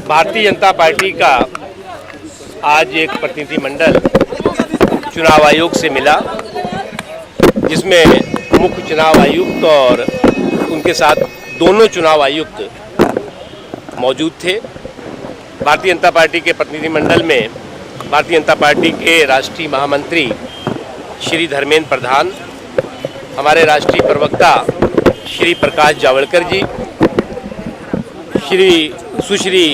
Bharatiya Janata party का आज एक प्रतिनिधिमंडल चुनाव आयोग से मिला, जिसमें मुख्य चुनाव आयुक्त और उनके साथ दोनों चुनाव आयुक्त मौजूद थे। भारतीय जनता पार्टी के प्रतिनिधिमंडल में भारतीय जनता पार्टी के राष्ट्रीय महामंत्री श्री धर्मेंद्र प्रधान, हमारे राष्ट्रीय प्रवक्ता श्री प्रकाश जावड़कर जी, सुश्री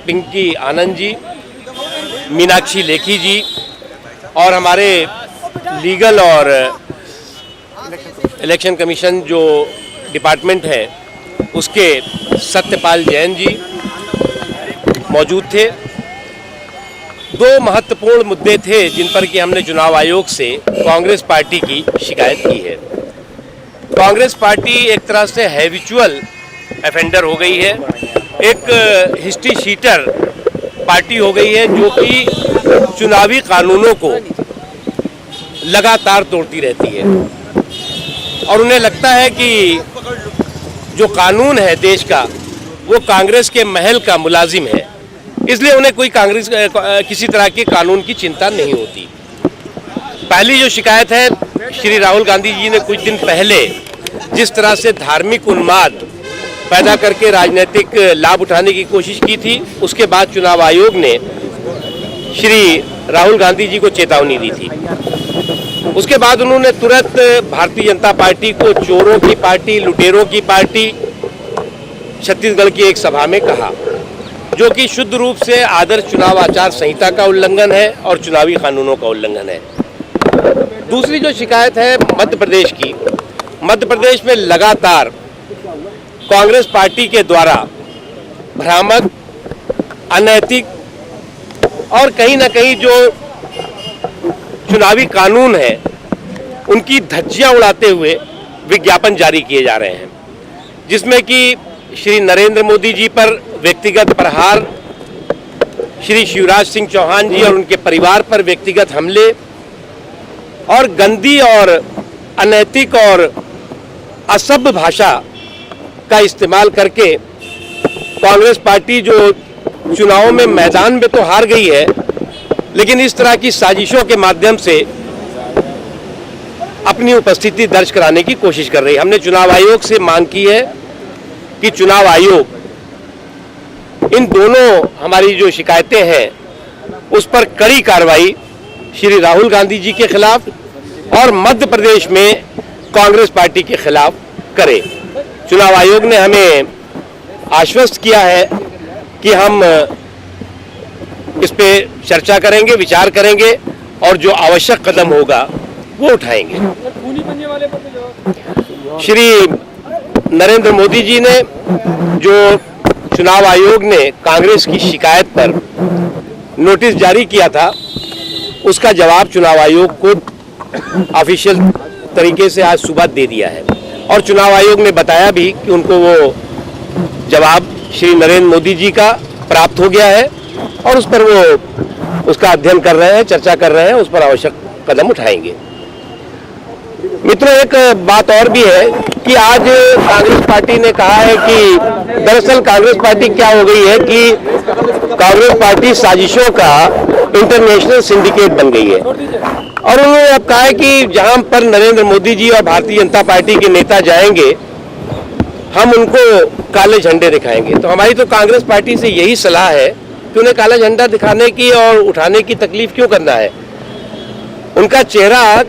पिंकी आनंद जी, मीनाक्षी लेखी जी और हमारे लीगल और इलेक्शन कमीशन जो डिपार्टमेंट है उसके सत्यपाल जैन जी मौजूद थे। दो महत्वपूर्ण मुद्दे थे जिन पर कि हमने चुनाव आयोग से कांग्रेस पार्टी की शिकायत की है। कांग्रेस पार्टी एक तरह से हैबिचुअल ऑफेंडर हो गई है, एक हिस्ट्री शीटर पार्टी हो गई है जो कि चुनावी कानूनों को लगातार तोड़ती रहती है और उन्हें लगता है कि जो कानून है देश का वो कांग्रेस के महल का मुलाजिम है, इसलिए उन्हें कोई किसी तरह के कानून की चिंता नहीं होती। पहली जो शिकायत है, श्री राहुल गांधी जी ने कुछ दिन पहले जिस तरह से धार्मिक उन्माद पैदा करके राजनीतिक लाभ उठाने की कोशिश की थी, उसके बाद चुनाव आयोग ने श्री राहुल गांधी जी को चेतावनी दी थी। उसके बाद उन्होंने तुरंत भारतीय जनता पार्टी को चोरों की पार्टी, लुटेरों की पार्टी छत्तीसगढ़ की एक सभा में कहा, जो कि शुद्ध रूप से आदर्श चुनाव आचार संहिता का उल्लंघन है और चुनावी कानूनों का उल्लंघन है। दूसरी जो शिकायत है मध्य प्रदेश की, मध्य प्रदेश में लगातार कांग्रेस पार्टी के द्वारा भ्रामक, अनैतिक और कहीं ना कहीं जो चुनावी कानून है उनकी धज्जियां उड़ाते हुए विज्ञापन जारी किए जा रहे हैं, जिसमें कि श्री नरेंद्र मोदी जी पर व्यक्तिगत प्रहार, श्री शिवराज सिंह चौहान जी और उनके परिवार पर व्यक्तिगत हमले और गंदी और अनैतिक और असभ्य भाषा का इस्तेमाल करके कांग्रेस पार्टी जो चुनावों में मैदान में तो हार गई है, लेकिन इस तरह की साजिशों के माध्यम से अपनी उपस्थिति दर्ज कराने की कोशिश कर रही है। हमने चुनाव आयोग से मांग की है कि चुनाव आयोग इन दोनों हमारी जो शिकायतें हैं उस पर कड़ी कार्रवाई श्री राहुल गांधी जी के खिलाफ और मध्य प्रदेश में कांग्रेस पार्टी के खिलाफ करे। चुनाव आयोग ने हमें आश्वस्त किया है कि हम इस पे चर्चा करेंगे, विचार करेंगे और जो आवश्यक कदम होगा वो उठाएंगे। श्री नरेंद्र मोदी जी ने जो चुनाव आयोग ने कांग्रेस की शिकायत पर नोटिस जारी किया था, उसका जवाब चुनाव आयोग को ऑफिशियल तरीके से आज सुबह दे दिया है और चुनाव आयोग ने बताया भी कि उनको वो जवाब श्री नरेंद्र मोदी जी का प्राप्त हो गया है और उस पर वो उसका अध्ययन कर रहे हैं, चर्चा कर रहे हैं, उस पर आवश्यक कदम उठाएंगे। मित्रों, एक बात और भी है कि आज कांग्रेस पार्टी ने कहा है कि दरअसल कांग्रेस पार्टी क्या हो गई है कि कांग्रेस पार्टी साजिशों का इंटरनेशनल सिंडिकेट बन गई है और उन्होंने अब कहा है कि जहां पर नरेंद्र मोदी जी और भारतीय जनता पार्टी के नेता जाएंगे हम उनको काले झंडे दिखाएंगे। तो हमारी तो कांग्रेस पार्टी से यही सलाह है कि उन्हें काला झंडा दिखाने की और उठाने की तकलीफ क्यों करना है। उनका चेहरा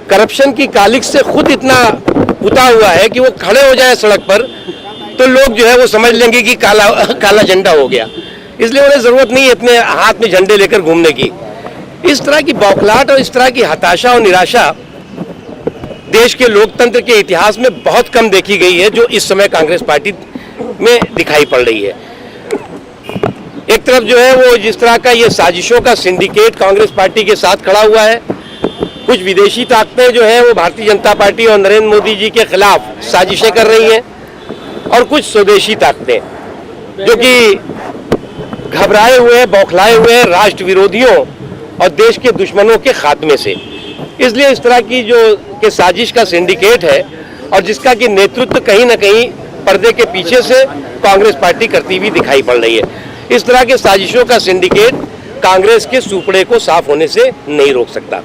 करप्शन की कालिख से खुद इतना पुता हुआ है कि वो खड़े हो जाए सड़क पर तो लोग जो है वो समझ लेंगे कि काला झंडा हो गया, इसलिए उन्हें जरूरत नहीं है अपने हाथ में झंडे लेकर घूमने की। इस तरह की बौखलाहट और इस तरह की हताशा और निराशा देश के लोकतंत्र के इतिहास में बहुत कम देखी गई है, जो इस समय कांग्रेस पार्टी में दिखाई पड़ रही है। एक तरफ जो है वो जिस तरह का ये साजिशों का सिंडिकेट कांग्रेस पार्टी के साथ खड़ा हुआ है, कुछ विदेशी ताकतें जो है वो भारतीय जनता पार्टी और नरेंद्र मोदी जी के खिलाफ साजिशें कर रही हैं और कुछ स्वदेशी ताकतें जो कि घबराए हुए, बौखलाए हुए राष्ट्र विरोधियों और देश के दुश्मनों के खात्मे से, इसलिए इस तरह की जो कि साजिश का सिंडिकेट है और जिसका कि नेतृत्व कहीं ना कहीं पर्दे के पीछे से कांग्रेस पार्टी करती हुई दिखाई पड़ रही है। इस तरह के साजिशों का सिंडिकेट कांग्रेस के सुपड़े को साफ होने से नहीं रोक सकता।